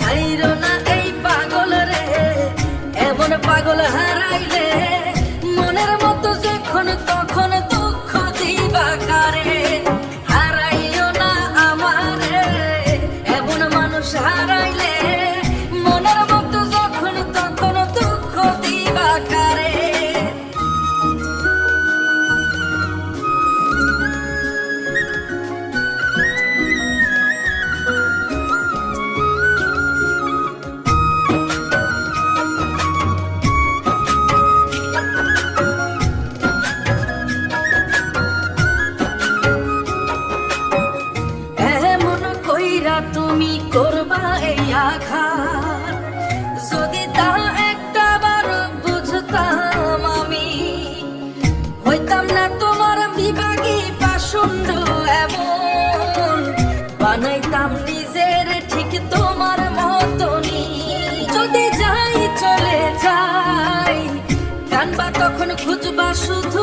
হাইরো না এই পাগল রে, এমন পাগল হারাইলে মনের মতো যখন তখন দুঃখ দিবা কারে। হারাইও না আমারে, এমন মানুষ হারাইলে মনের মতো যখন তখন দুঃখ দিবা কারে। তুমি করবা এই আঘাত, যদি তা একটা বার বুঝতাম আমি, হইতাম না তোমার বিভাগী পাষণ্ড এমন, বানাইতাম নিজের ঠিক তোমার মতনই। যদি যাই চলে যাই, কানবা তখন খুঁজবা শুধু